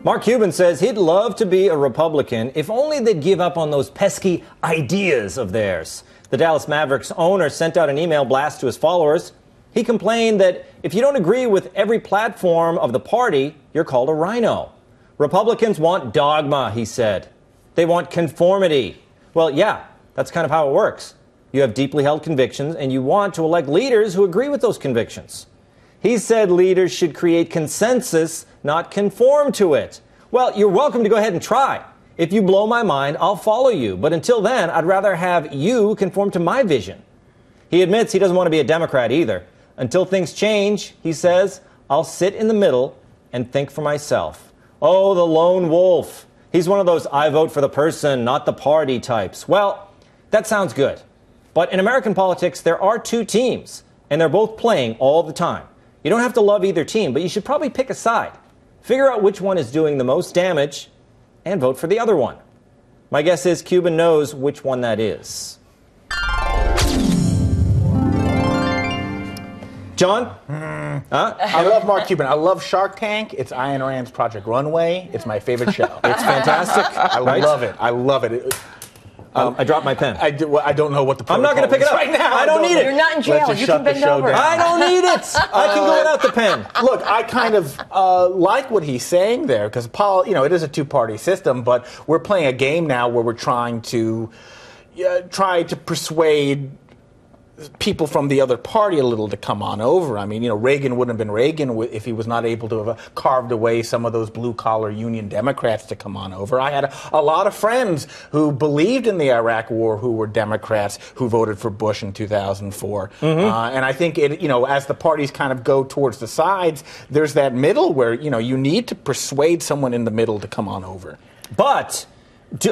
Mark Cuban says he'd love to be a Republican if only they'd give up on those pesky ideas of theirs. The Dallas Mavericks owner sent out an email blast to his followers. He complained that if you don't agree with every platform of the party, you're called a rhino. Republicans want dogma, he said. They want conformity. Well, yeah, that's kind of how it works. You have deeply held convictions, and you want to elect leaders who agree with those convictions. He said leaders should create consensus, not conform to it. Well, you're welcome to go ahead and try. If you blow my mind, I'll follow you. But until then, I'd rather have you conform to my vision. He admits he doesn't want to be a Democrat either. Until things change, he says, I'll sit in the middle and think for myself. Oh, the lone wolf. He's one of those I vote for the person, not the party types. Well, that sounds good. But in American politics, there are two teams, and they're both playing all the time. You don't have to love either team, but you should probably pick a side. Figure out which one is doing the most damage and vote for the other one. My guess is Cuban knows which one that is. John? I love Mark Cuban. I love Shark Tank. It's Ayn Rand's Project Runway. It's my favorite show. It's fantastic. I love it. I love it. I dropped my pen. I don't know what the I'm not going to pick it up right now. I don't need it. You're not in jail. You can bend over. I don't need it. I can go without the pen. Look, I kind of like what he's saying there because Paul, it is a two-party system, but we're playing a game now where we're trying to persuade people from the other party a little to come on over. I mean, Reagan wouldn't have been Reagan if he was not able to have carved away some of those blue-collar Union Democrats to come on over. I had a lot of friends who believed in the Iraq War who were Democrats who voted for Bush in 2004. And I think, as the parties kind of go towards the sides, there's that middle where, you need to persuade someone in the middle to come on over. But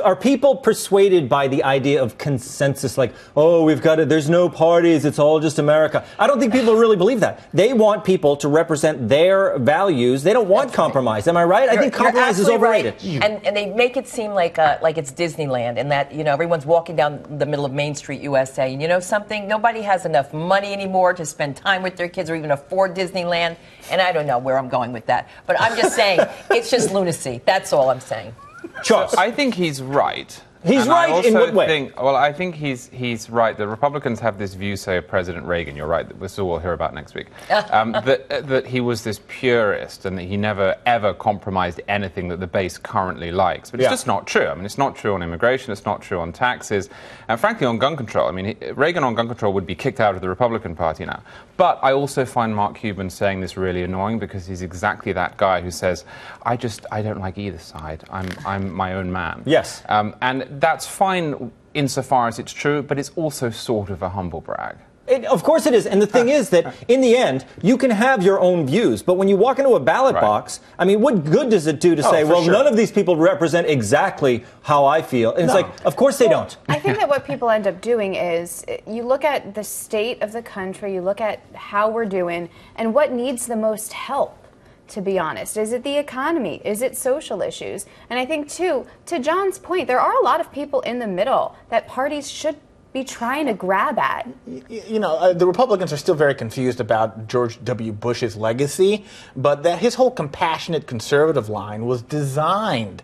are people persuaded by the idea of consensus, like, oh, there's no parties, it's all just America? I don't think people really believe that. They want people to represent their values. They don't want compromise. Am I right? I think compromise is overrated. Right. And they make it seem like it's Disneyland, and that, everyone's walking down the middle of Main Street, USA, and you know something? Nobody has enough money anymore to spend time with their kids or even afford Disneyland. And I don't know where I'm going with that. But I'm just saying, it's just lunacy. That's all I'm saying. Charles. I think he's right. He's right in what way? I think he's right. The Republicans have this view, say, of President Reagan. You're right. This is all we'll hear about next week. That he was this purist and that he never, ever compromised anything that the base currently likes. But it's just not true. I mean, it's not true on immigration. It's not true on taxes. And frankly, on gun control. I mean, Reagan on gun control would be kicked out of the Republican Party now. But I also find Mark Cuban saying this really annoying because he's exactly that guy who says, I don't like either side. I'm my own man. Yes. And that's fine insofar as it's true, but it's also sort of a humble brag. Of course it is. And the thing is that in the end, you can have your own views. But when you walk into a ballot box, I mean, what good does it do to say, well, none of these people represent exactly how I feel? And it's like, of course they don't. I think that what people end up doing is you look at the state of the country, you look at how we're doing, and what needs the most help. To be honest, is it the economy? Is it social issues? And I think, too, to John's point, there are a lot of people in the middle that parties should be trying to grab at. The Republicans are still very confused about George W. Bush's legacy, but that his whole compassionate conservative line was designed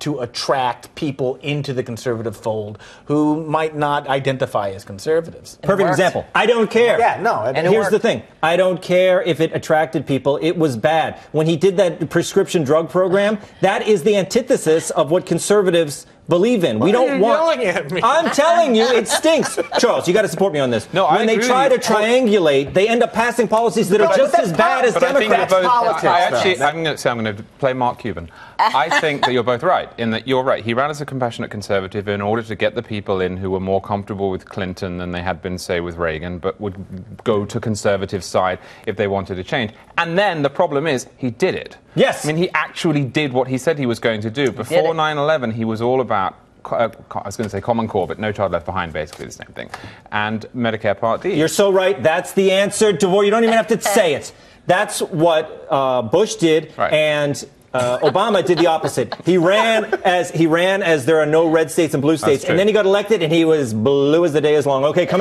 to attract people into the conservative fold who might not identify as conservatives. Perfect example. I don't care. Yeah, no. And here's the thing. I don't care if it attracted people. It was bad. When he did that prescription drug program, that is the antithesis of what conservatives believe in. We don't want. Yelling at me? I'm telling you, it stinks. Charles, you got to support me on this. No, when they try to triangulate, they end up passing policies that are just as bad as Democrats. I'm going to play Mark Cuban. I think that you're both right in that you're right. He ran as a compassionate conservative in order to get the people in who were more comfortable with Clinton than they had been, say, with Reagan, but would go to conservative side if they wanted to change. And then the problem is he did it. Yes. I mean, he actually did what he said he was going to do. Before 9/11, he was all about, I was going to say Common Core, but No Child Left Behind, basically the same thing. And Medicare Part D. You're so right. That's the answer, DeVore. You don't even have to say it. That's what Bush did, and Obama did the opposite. He ran as there are no red states and blue states, and then he got elected, and he was blue as the day is long. Okay, coming.